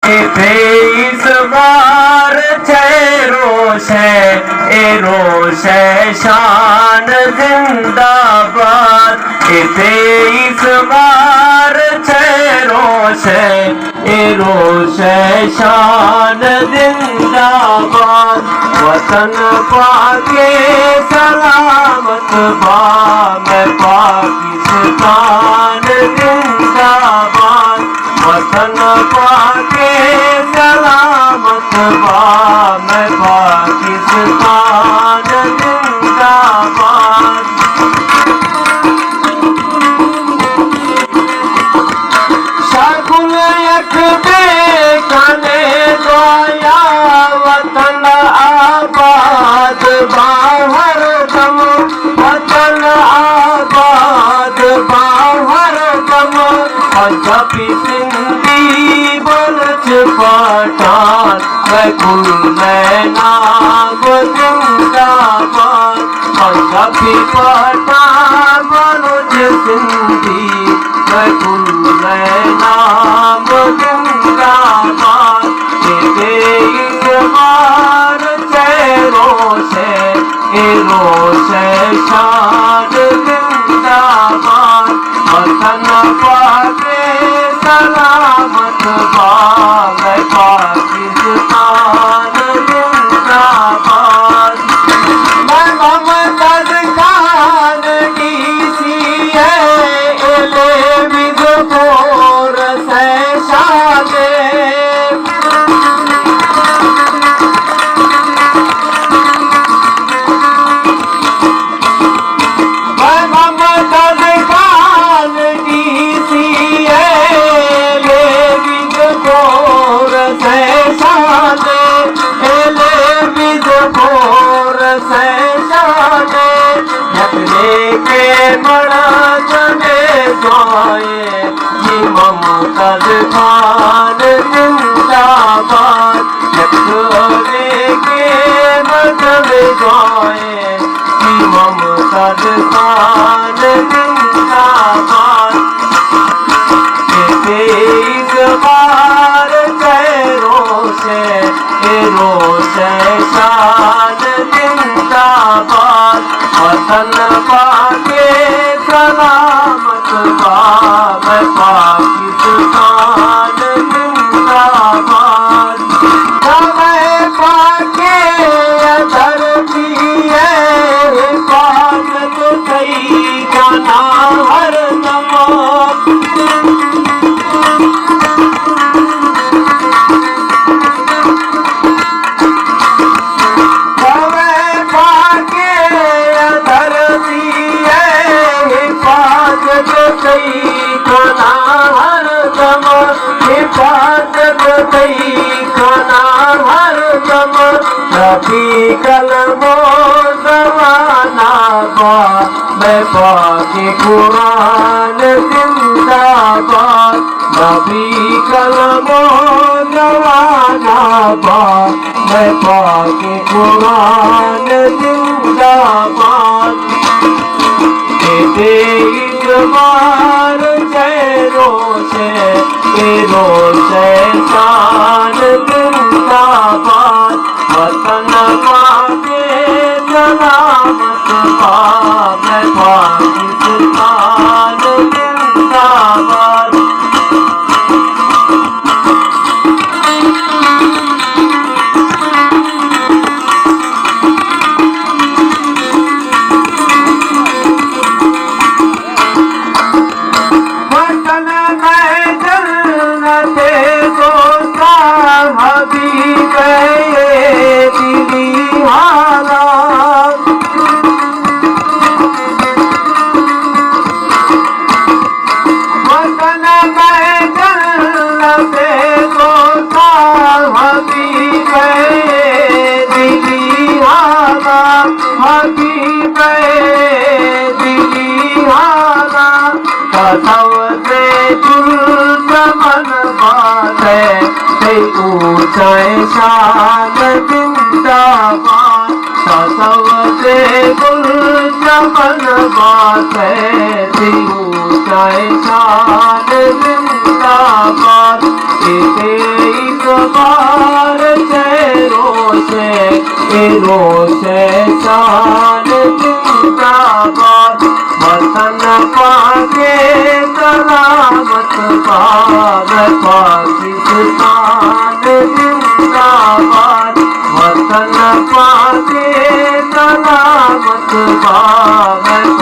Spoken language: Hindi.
इथे इस बार रोश है शान जिंदाबाद। इथे इस बार रोश है शान जिंदाबाद। वतन पाके सलामत मैं पाकिस्तान जिंदाबाद। वतन पाके सलामत मैं पाकिस्तान जिंदाबाद। शाकुल यकबे कने दोया वतन आबाद बाहर दम। वतन आबाद बाहर दम। पंजाबी सिंधी बलच पठान कुल नाम जिंदाबाद। पंजाबी पठान बलच सिंधी कुल नाम जिंदाबाद। इस बार रोश है शान जिंदाबाद। वतन पाके सलामत मैं पाकिस्तान जिंदाबाद। मैं मोहम्मद खान DCA विजयपुर से शादे। मैं मोहम्मद खान DCA विजयपुर से शादे। विजयपुर से शादे। यकने के मड़ा जने जाए मोहम्मद खान जिंदाबाद। यकने के मजबे जाए मोहम्मद खान जिंदाबाद। इस बार रोश है शान जिंदाबाद। वतन पाके सलामत मैं पाकिस्तान जिंदाबाद। समय पाके धरती है हिफाजत कई गाना हर दम। नबी कलमो जमाना मैं पाके कुरान जिंदाबाद। नबी कलमो जमाना मैं पाके कुरान जिंदाबाद। इस बार रोश है शान जिंदाबाद। वतन पाके सलामत मैं पाकिस्तान जिंदाबाद। वतन में जन्नते दोस्ता हबीब दिली हालात। वतन में जन्नते दोस्ता हबीब दिली हालात। हबीब दिली हालात। कसम से दुश्मन बात है ऊंचाई शान जिंदाबाद। कसम से दुश्मन बात है ऊंचाई शान जिंदाबाद। इसे रोशे शान जिंदाबाद वतन पाके सलामत पाक पाकिस्तान जिंदाबाद वतन पाके सलामत पाक